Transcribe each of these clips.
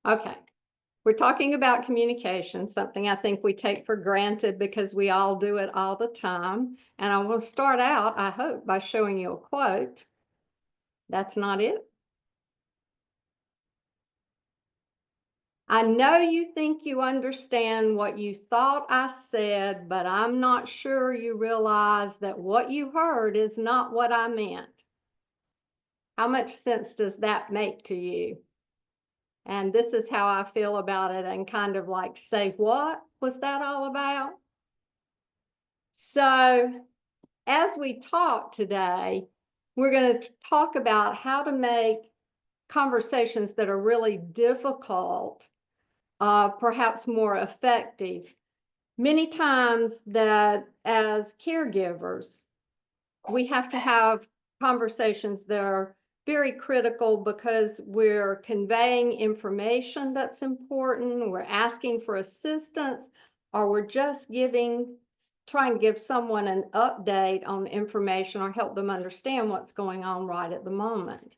Okay. We're talking about communication, something I think we take for granted because we all do it all the time. And I will start out, I hope, by showing you a quote. That's not it. I know you think you understand what you thought I said, but I'm not sure you realize that what you heard is not what I meant. How much sense does that make to you? And this is how I feel about it, and kind of like, say, what was that all about? So, as we talk today, we're going to talk about how to make conversations that are really difficult, perhaps more effective. Many times that as caregivers, we have to have conversations that are very critical because we're conveying information that's important, we're asking for assistance, or we're just trying to give someone an update on information or help them understand what's going on right at the moment.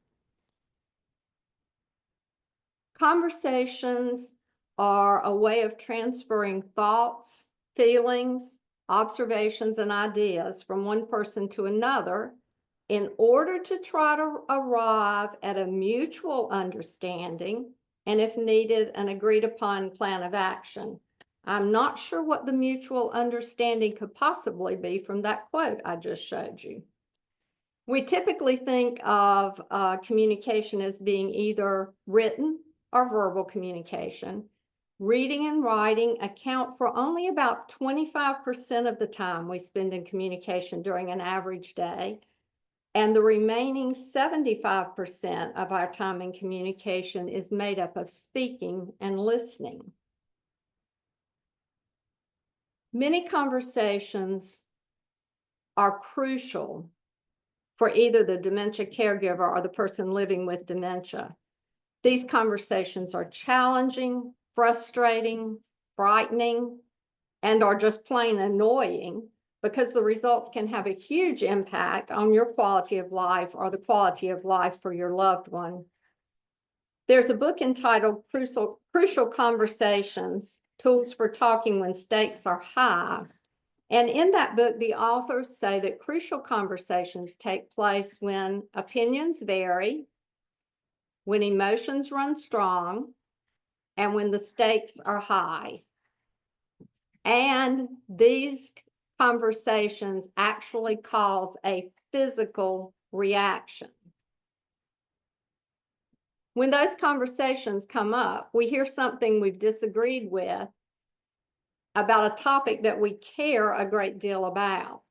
Conversations are a way of transferring thoughts, feelings, observations, and ideas from one person to another in order to try to arrive at a mutual understanding and, if needed, an agreed upon plan of action. I'm not sure what the mutual understanding could possibly be from that quote I just showed you. We typically think of communication as being either written or verbal communication. Reading and writing account for only about 25% of the time we spend in communication during an average day, and the remaining 75% of our time in communication is made up of speaking and listening. Many conversations are crucial for either the dementia caregiver or the person living with dementia. These conversations are challenging, frustrating, frightening, and are just plain annoying because the results can have a huge impact on your quality of life or the quality of life for your loved one. There's a book entitled Crucial Conversations, Tools for Talking When Stakes Are High. And in that book, the authors say that crucial conversations take place when opinions vary, when emotions run strong, and when the stakes are high. And these conversations actually cause a physical reaction. When those conversations come up, we hear something we've disagreed with about a topic that we care a great deal about.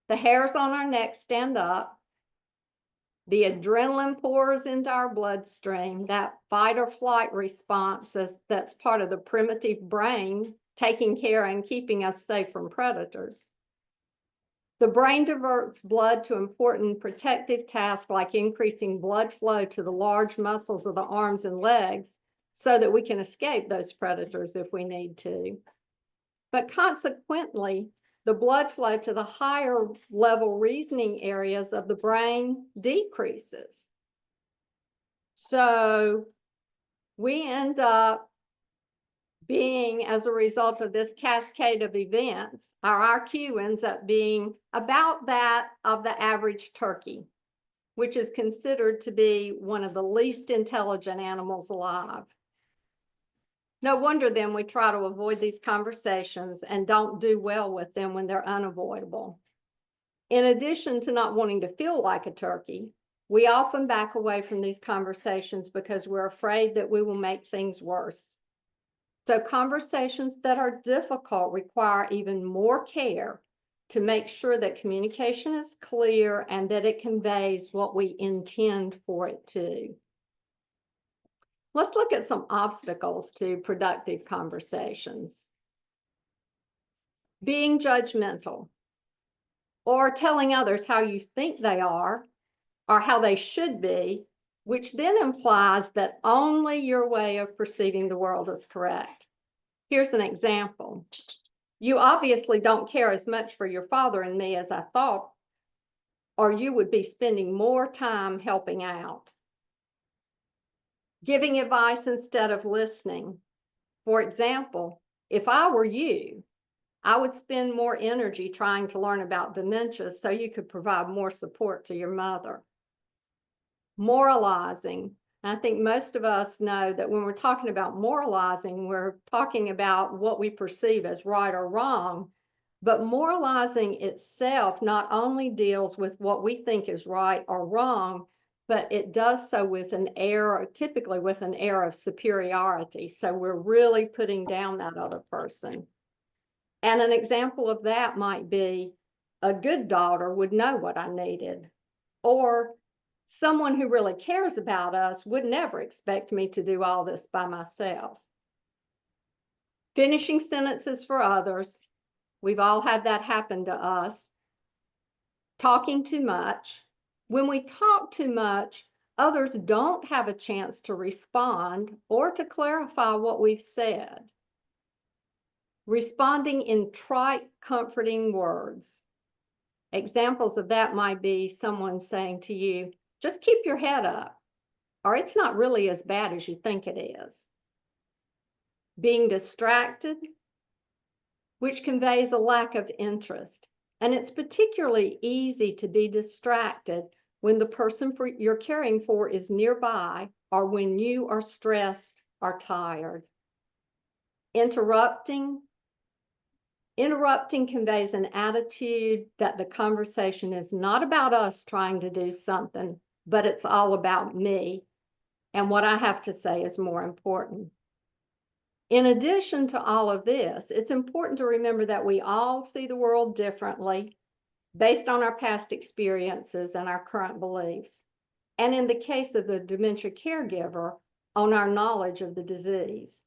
The hairs on our neck stand up. The adrenaline pours into our bloodstream, that fight or flight response that's part of the primitive brain taking care and keeping us safe from predators. The brain diverts blood to important protective tasks like increasing blood flow to the large muscles of the arms and legs so that we can escape those predators if we need to. But consequently, the blood flow to the higher level reasoning areas of the brain decreases. So we end up being, as a result of this cascade of events, our IQ ends up being about that of the average turkey, which is considered to be one of the least intelligent animals alive. No wonder then we try to avoid these conversations and don't do well with them when they're unavoidable. In addition to not wanting to feel like a turkey, we often back away from these conversations because we're afraid that we will make things worse. So conversations that are difficult require even more care to make sure that communication is clear and that it conveys what we intend for it to. Let's look at some obstacles to productive conversations. Being judgmental, or telling others how you think they are or how they should be, which then implies that only your way of perceiving the world is correct. Here's an example. You obviously don't care as much for your father and me as I thought, or you would be spending more time helping out. Giving advice instead of listening. For example, if I were you, I would spend more energy trying to learn about dementia so you could provide more support to your mother. Moralizing. I think most of us know that when we're talking about moralizing, we're talking about what we perceive as right or wrong. But moralizing itself not only deals with what we think is right or wrong, but it does so with an air, typically with an air of superiority. So we're really putting down that other person. And an example of that might be a good daughter would know what I needed, or someone who really cares about us would never expect me to do all this by myself. Finishing sentences for others. We've all had that happen to us. Talking too much. When we talk too much, others don't have a chance to respond or to clarify what we've said. Responding in trite, comforting words. Examples of that might be someone saying to you, just keep your head up, or it's not really as bad as you think it is. Being distracted, which conveys a lack of interest. And it's particularly easy to be distracted when the person you're caring for is nearby or when you are stressed or tired. Interrupting conveys an attitude that the conversation is not about us trying to do something, but it's all about me, and what I have to say is more important. In addition to all of this, it's important to remember that we all see the world differently based on our past experiences and our current beliefs. And in the case of the dementia caregiver, on our knowledge of the disease.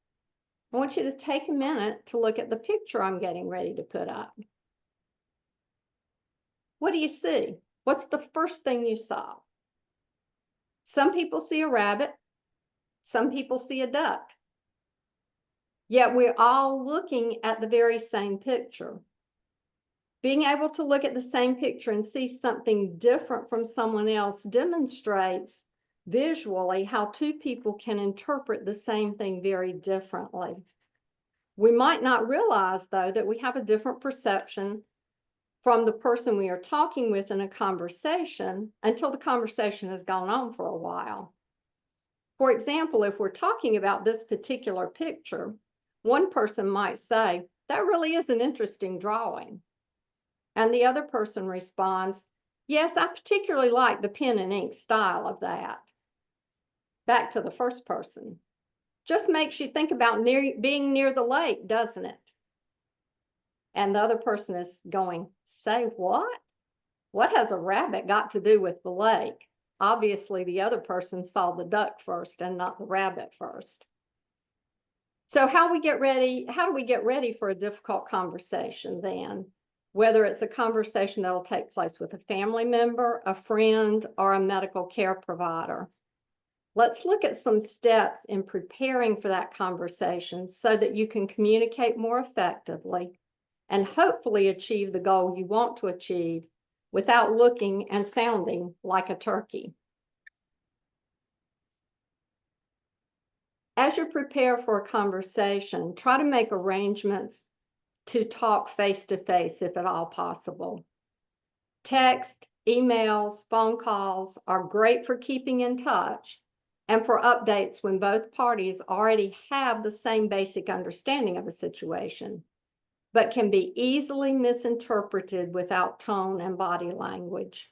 I want you to take a minute to look at the picture I'm getting ready to put up. What do you see? What's the first thing you saw? Some people see a rabbit. Some people see a duck. Yet we're all looking at the very same picture. Being able to look at the same picture and see something different from someone else demonstrates visually how two people can interpret the same thing very differently. We might not realize, though, that we have a different perception from the person we are talking with in a conversation until the conversation has gone on for a while. For example, if we're talking about this particular picture, one person might say, that really is an interesting drawing. And the other person responds, yes, I particularly like the pen and ink style of that. Back to the first person. Just makes you think about being near the lake, doesn't it? And the other person is going, say what? What has a rabbit got to do with the lake? Obviously, the other person saw the duck first and not the rabbit first. So how do we get ready for a difficult conversation then? Whether it's a conversation that'll take place with a family member, a friend, or a medical care provider. Let's look at some steps in preparing for that conversation so that you can communicate more effectively and hopefully achieve the goal you want to achieve without looking and sounding like a turkey. As you prepare for a conversation, try to make arrangements to talk face-to-face if at all possible. Text, emails, phone calls are great for keeping in touch and for updates when both parties already have the same basic understanding of a situation, but can be easily misinterpreted without tone and body language.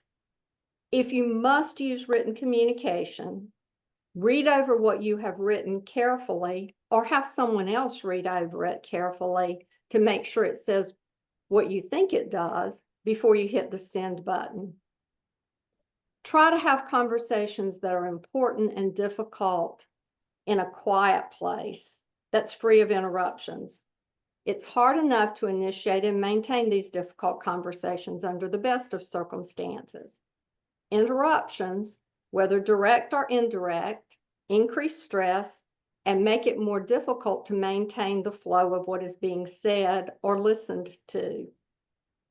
If you must use written communication, read over what you have written carefully or have someone else read over it carefully to make sure it says what you think it does before you hit the send button. Try to have conversations that are important and difficult in a quiet place that's free of interruptions. It's hard enough to initiate and maintain these difficult conversations under the best of circumstances. Interruptions, whether direct or indirect, increase stress and make it more difficult to maintain the flow of what is being said or listened to.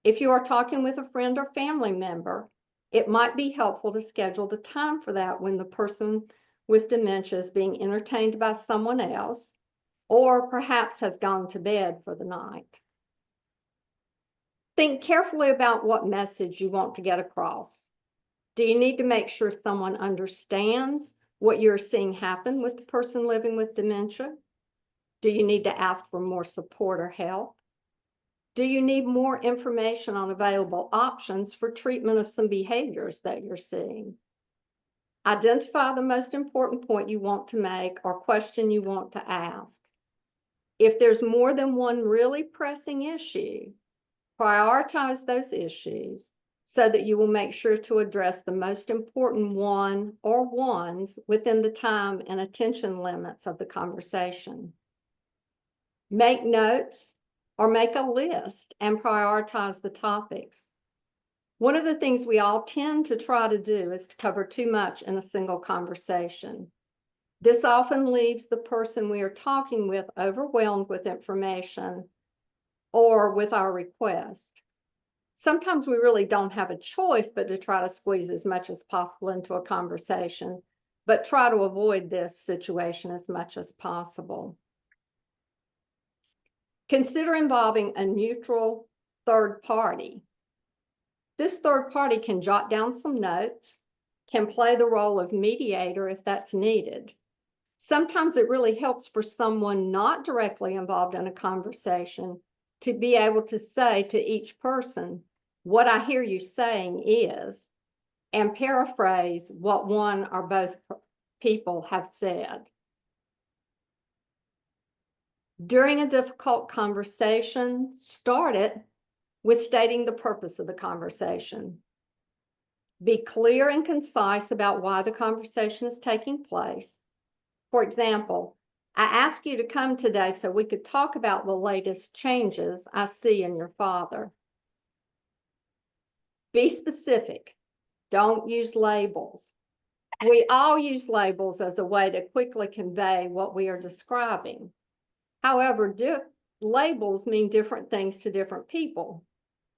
If you are talking with a friend or family member, it might be helpful to schedule the time for that when the person with dementia is being entertained by someone else, or perhaps has gone to bed for the night. Think carefully about what message you want to get across. Do you need to make sure someone understands what you're seeing happen with the person living with dementia? Do you need to ask for more support or help? Do you need more information on available options for treatment of some behaviors that you're seeing? Identify the most important point you want to make or question you want to ask. If there's more than one really pressing issue, prioritize those issues so that you will make sure to address the most important one or ones within the time and attention limits of the conversation. Make notes or make a list and prioritize the topics. One of the things we all tend to try to do is to cover too much in a single conversation. This often leaves the person we are talking with overwhelmed with information or with our request. Sometimes we really don't have a choice but to try to squeeze as much as possible into a conversation, but try to avoid this situation as much as possible. Consider involving a neutral third party. This third party can jot down some notes, can play the role of mediator if that's needed. Sometimes it really helps for someone not directly involved in a conversation to be able to say to each person, "What I hear you saying is," and paraphrase what one or both people have said. During a difficult conversation, start it with stating the purpose of the conversation. Be clear and concise about why the conversation is taking place. For example, I asked you to come today so we could talk about the latest changes I see in your father. Be specific. Don't use labels. We all use labels as a way to quickly convey what we are describing. However, labels mean different things to different people.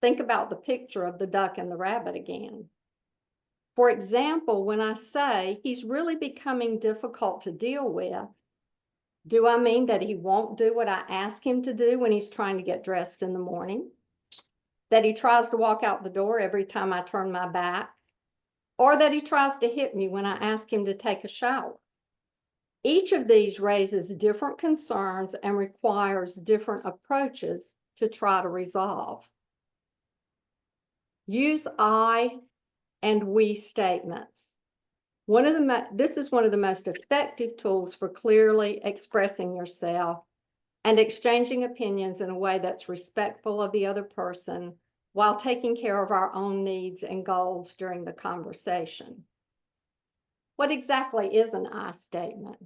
Think about the picture of the duck and the rabbit again. For example, when I say he's really becoming difficult to deal with, do I mean that he won't do what I ask him to do when he's trying to get dressed in the morning? That he tries to walk out the door every time I turn my back? Or that he tries to hit me when I ask him to take a shower? Each of these raises different concerns and requires different approaches to try to resolve. Use I and we statements. This is one of the most effective tools for clearly expressing yourself and exchanging opinions in a way that's respectful of the other person while taking care of our own needs and goals during the conversation. What exactly is an I statement?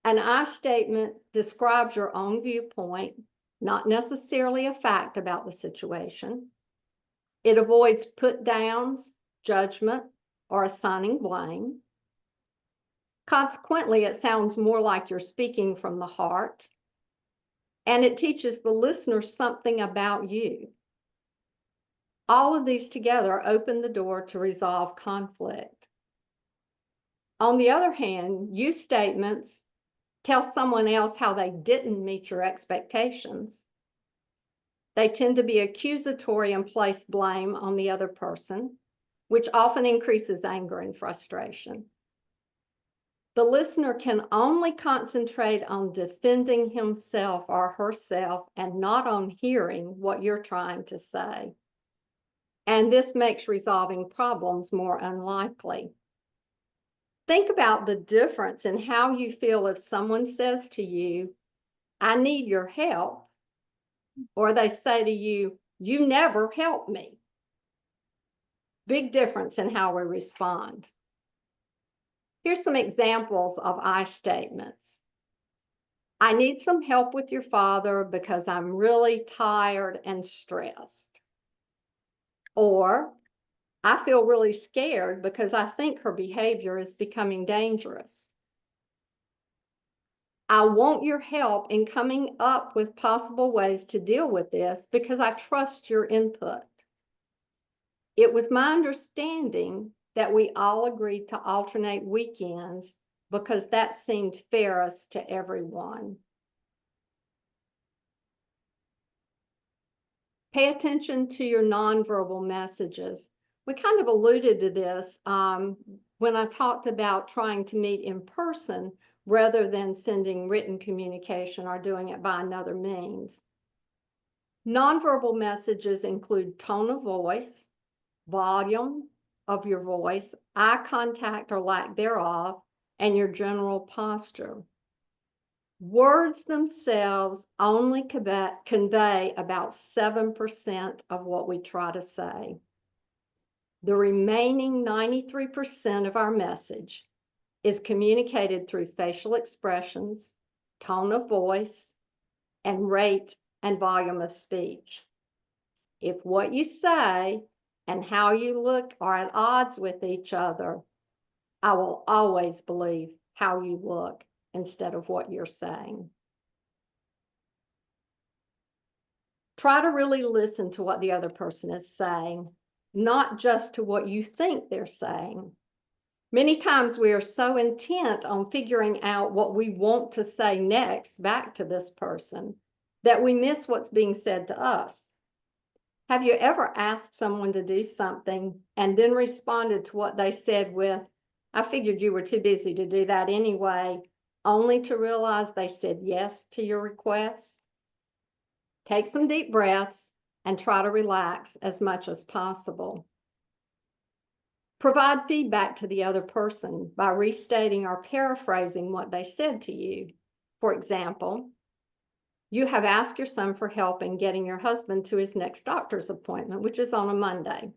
An I statement describes your own viewpoint, not necessarily a fact about the situation. It avoids put downs, judgment, or assigning blame. Consequently, it sounds more like you're speaking from the heart, and it teaches the listener something about you. All of these together open the door to resolve conflict. On the other hand, you statements tell someone else how they didn't meet your expectations. They tend to be accusatory and place blame on the other person, which often increases anger and frustration. The listener can only concentrate on defending himself or herself and not on hearing what you're trying to say. And this makes resolving problems more unlikely. Think about the difference in how you feel if someone says to you, "I need your help," or they say to you, "You never help me." Big difference in how we respond. Here's some examples of I statements. "I need some help with your father because I'm really tired and stressed." Or, "I feel really scared because I think her behavior is becoming dangerous." "I want your help in coming up with possible ways to deal with this because I trust your input. It was my understanding that we all agreed to alternate weekends because that seemed fairest to everyone. Pay attention to your nonverbal messages. We kind of alluded to this when I talked about trying to meet in person rather than sending written communication or doing it by another means. Nonverbal messages include tone of voice, volume of your voice, eye contact or lack thereof, and your general posture. Words themselves only convey about 7% of what we try to say. The remaining 93% of our message is communicated through facial expressions, tone of voice, and rate and volume of speech. If what you say and how you look are at odds with each other, I will always believe how you look instead of what you're saying. Try to really listen to what the other person is saying, not just to what you think they're saying. Many times we are so intent on figuring out what we want to say next back to this person that we miss what's being said to us. Have you ever asked someone to do something and then responded to what they said with, "I figured you were too busy to do that anyway," only to realize they said yes to your request? Take some deep breaths and try to relax as much as possible. Provide feedback to the other person by restating or paraphrasing what they said to you. For example, you have asked your son for help in getting your husband to his next doctor's appointment, which is on a Monday.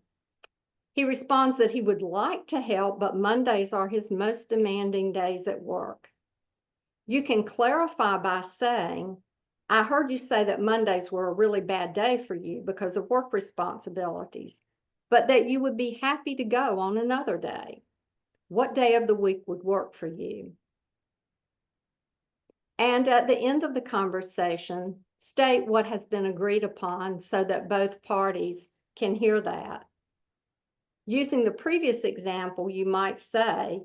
He responds that he would like to help, but Mondays are his most demanding days at work. You can clarify by saying, "I heard you say that Mondays were a really bad day for you because of work responsibilities, but that you would be happy to go on another day. What day of the week would work for you?" And at the end of the conversation, state what has been agreed upon so that both parties can hear that. Using the previous example, you might say,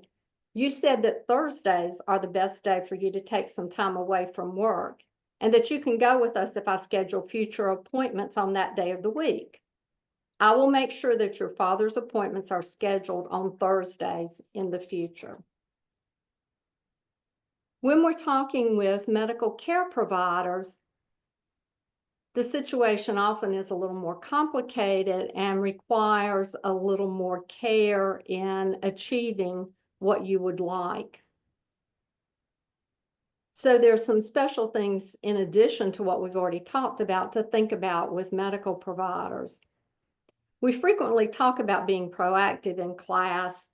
"You said that Thursdays are the best day for you to take some time away from work, and that you can go with us if I schedule future appointments on that day of the week. I will make sure that your father's appointments are scheduled on Thursdays in the future." When we're talking with medical care providers, the situation often is a little more complicated and requires a little more care in achieving what you would like. So there's some special things in addition to what we've already talked about to think about with medical providers. We frequently talk about being proactive in class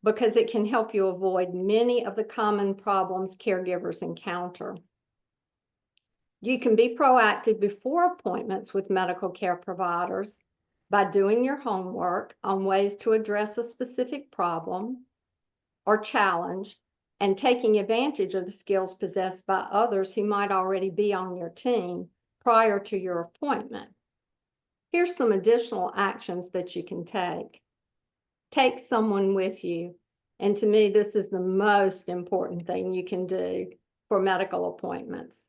because it can help you avoid many of the common problems caregivers encounter. You can be proactive before appointments with medical care providers by doing your homework on ways to address a specific problem or challenge and taking advantage of the skills possessed by others who might already be on your team prior to your appointment. Here's some additional actions that you can take. Take someone with you. And to me, this is the most important thing you can do for medical appointments,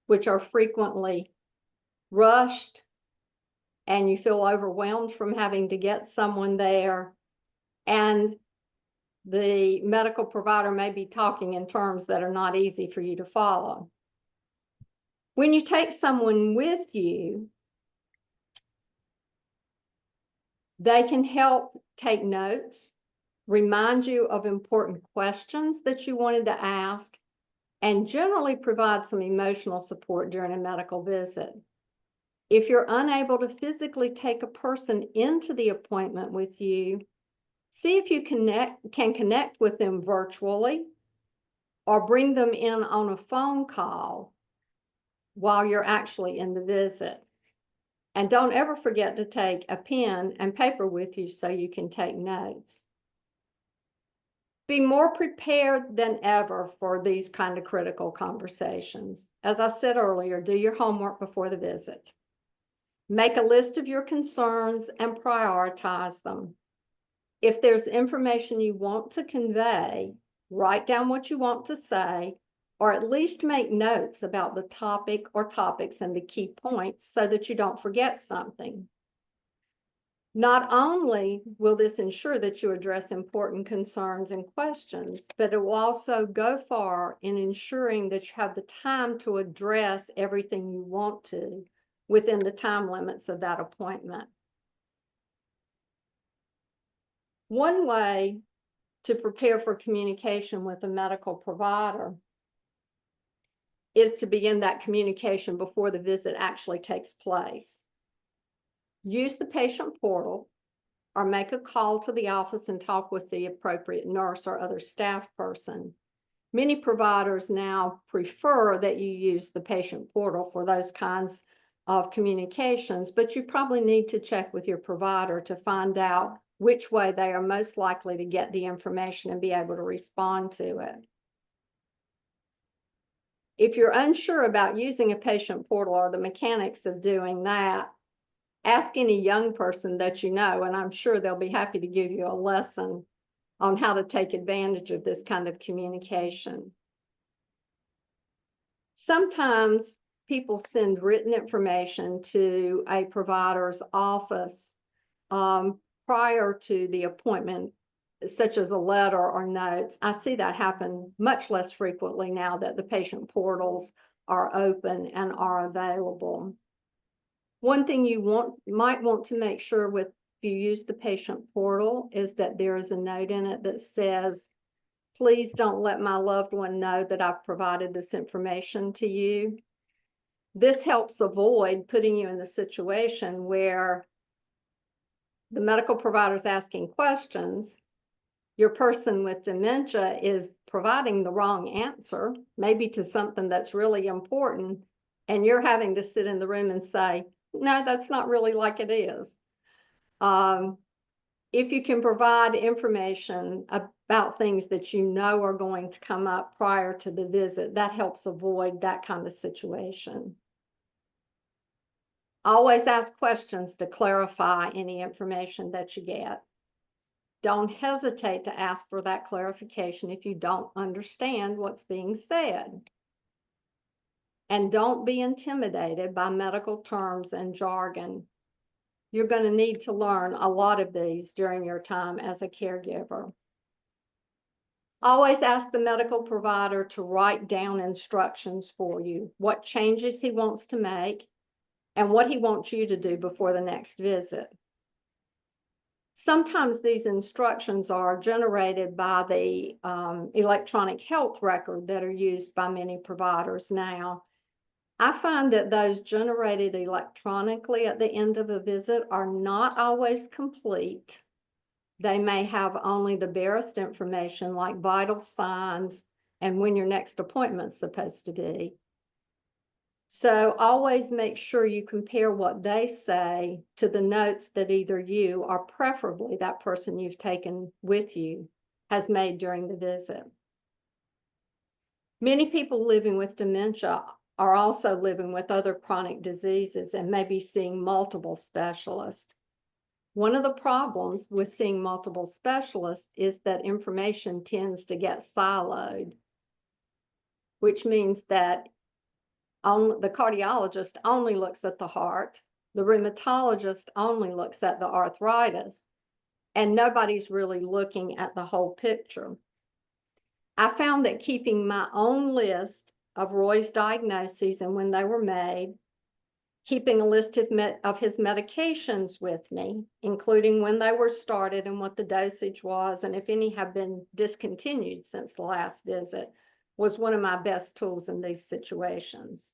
which are frequently rushed and you feel overwhelmed from having to get someone there. And the medical provider may be talking in terms that are not easy for you to follow. When you take someone with you, they can help take notes, remind you of important questions that you wanted to ask, and generally provide some emotional support during a medical visit. If you're unable to physically take a person into the appointment with you, see if you can connect with them virtually or bring them in on a phone call while you're actually in the visit. And don't ever forget to take a pen and paper with you so you can take notes. Be more prepared than ever for these kind of critical conversations. As I said earlier, do your homework before the visit. Make a list of your concerns and prioritize them. If there's information you want to convey, write down what you want to say, or at least make notes about the topic or topics and the key points so that you don't forget something. Not only will this ensure that you address important concerns and questions, but it will also go far in ensuring that you have the time to address everything you want to within the time limits of that appointment. One way to prepare for communication with a medical provider is to begin that communication before the visit actually takes place. Use the patient portal or make a call to the office and talk with the appropriate nurse or other staff person. Many providers now prefer that you use the patient portal for those kinds of communications, but you probably need to check with your provider to find out which way they are most likely to get the information and be able to respond to it. If you're unsure about using a patient portal or the mechanics of doing that, ask any young person that you know, and I'm sure they'll be happy to give you a lesson on how to take advantage of this kind of communication. Sometimes people send written information to a provider's office prior to the appointment, such as a letter or notes. I see that happen much less frequently now that the patient portals are open and are available. One thing you might want to make sure with if you use the patient portal is that there is a note in it that says, please don't let my loved one know that I've provided this information to you. This helps avoid putting you in the situation where the medical provider is asking questions, your person with dementia is providing the wrong answer, maybe to something that's really important, and you're having to sit in the room and say, no, that's not really like it is. If you can provide information about things that you know are going to come up prior to the visit, that helps avoid that kind of situation. Always ask questions to clarify any information that you get. Don't hesitate to ask for that clarification if you don't understand what's being said. And don't be intimidated by medical terms and jargon. You're going to need to learn a lot of these during your time as a caregiver. Always ask the medical provider to write down instructions for you, what changes he wants to make, and what he wants you to do before the next visit. Sometimes these instructions are generated by the electronic health record that are used by many providers now. I find that those generated electronically at the end of a visit are not always complete. They may have only the barest information like vital signs and when your next appointment's supposed to be. So always make sure you compare what they say to the notes that either you or preferably that person you've taken with you has made during the visit. Many people living with dementia are also living with other chronic diseases and may be seeing multiple specialists. One of the problems with seeing multiple specialists is that information tends to get siloed, which means that the cardiologist only looks at the heart, the rheumatologist only looks at the arthritis, and nobody's really looking at the whole picture. I found that keeping my own list of Roy's diagnoses and when they were made, keeping a list of his medications with me, including when they were started and what the dosage was, and if any have been discontinued since the last visit, was one of my best tools in these situations.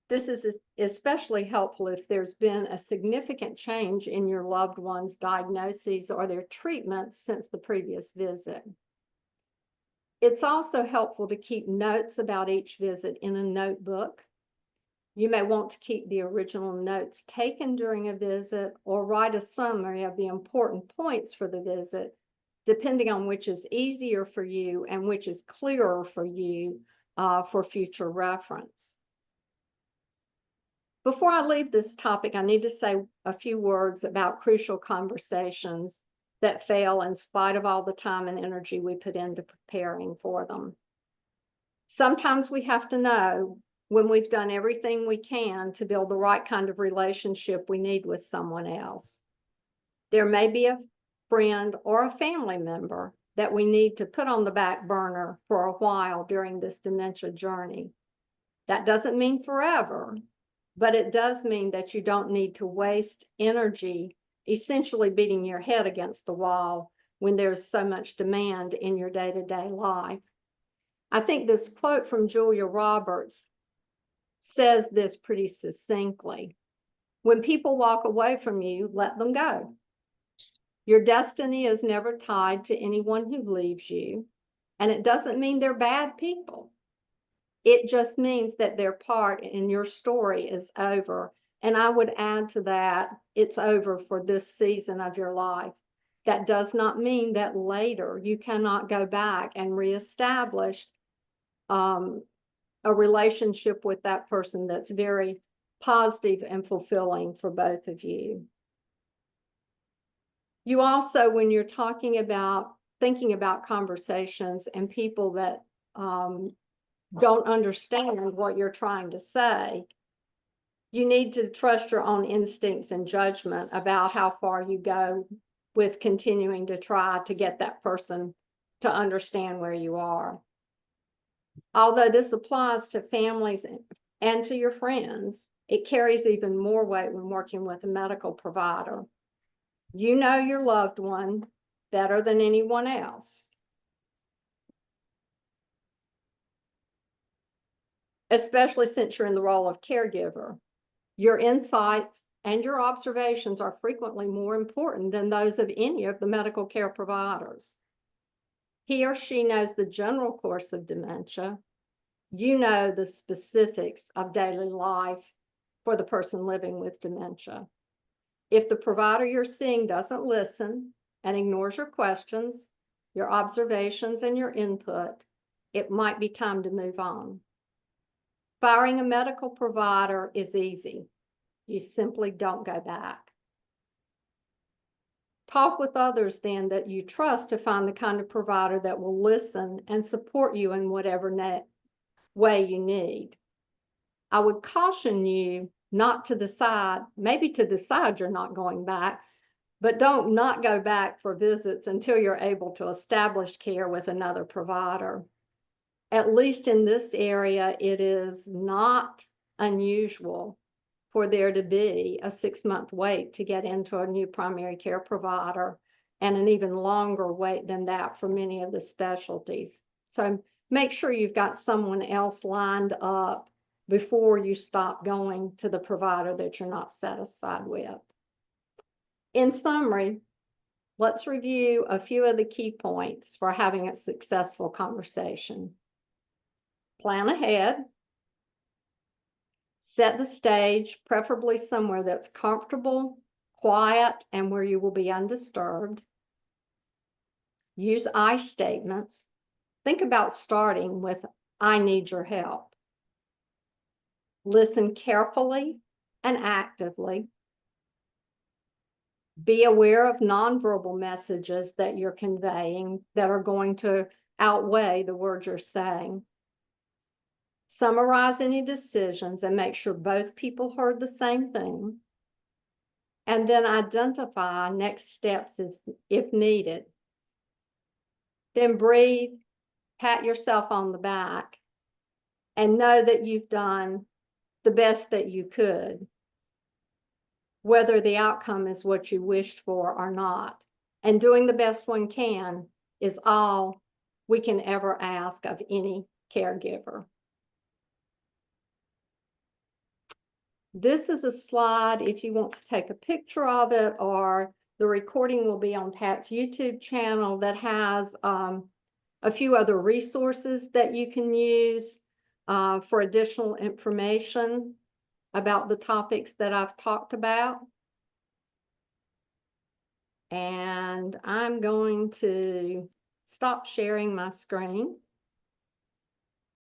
This is especially helpful if there's been a significant change in your loved one's diagnoses or their treatments since the previous visit. It's also helpful to keep notes about each visit in a notebook. You may want to keep the original notes taken during a visit or write a summary of the important points for the visit, depending on which is easier for you and which is clearer for you for future reference. Before I leave this topic, I need to say a few words about crucial conversations that fail in spite of all the time and energy we put into preparing for them. Sometimes we have to know when we've done everything we can to build the right kind of relationship we need with someone else. There may be a friend or a family member that we need to put on the back burner for a while during this dementia journey. That doesn't mean forever, but it does mean that you don't need to waste energy essentially beating your head against the wall when there's so much demand in your day-to-day life. I think this quote from Julia Roberts says this pretty succinctly. When people walk away from you, let them go. Your destiny is never tied to anyone who leaves you, and it doesn't mean they're bad people. It just means that their part in your story is over. And I would add to that, it's over for this season of your life. That does not mean that later you cannot go back and reestablish a relationship with that person that's very positive and fulfilling for both of you. You also, when you're thinking about conversations and people that don't understand what you're trying to say, you need to trust your own instincts and judgment about how far you go with continuing to try to get that person to understand where you are. Although this applies to families and to your friends, it carries even more weight when working with a medical provider. You know your loved one better than anyone else, especially since you're in the role of caregiver. Your insights and your observations are frequently more important than those of any of the medical care providers. He or she knows the general course of dementia. You know the specifics of daily life for the person living with dementia. If the provider you're seeing doesn't listen and ignores your questions, your observations, and your input, it might be time to move on. Firing a medical provider is easy. You simply don't go back. Talk with others then that you trust to find the kind of provider that will listen and support you in whatever way you need. I would caution you not to decide, maybe to decide you're not going back, but don't not go back for visits until you're able to establish care with another provider. At least in this area, it is not unusual for there to be a 6-month wait to get into a new primary care provider, and an even longer wait than that for many of the specialties. So make sure you've got someone else lined up before you stop going to the provider that you're not satisfied with. In summary, let's review a few of the key points for having a successful conversation. Plan ahead. Set the stage, preferably somewhere that's comfortable, quiet, and where you will be undisturbed. Use I statements. Think about starting with, I need your help. Listen carefully and actively. Be aware of nonverbal messages that you're conveying that are going to outweigh the words you're saying. Summarize any decisions and make sure both people heard the same thing. And then identify next steps if needed. Then breathe, pat yourself on the back, and know that you've done the best that you could, whether the outcome is what you wished for or not. And doing the best one can is all we can ever ask of any caregiver. This is a slide if you want to take a picture of it, or the recording will be on Pat's YouTube channel that has a few other resources that you can use for additional information about the topics that I've talked about. And I'm going to stop sharing my screen.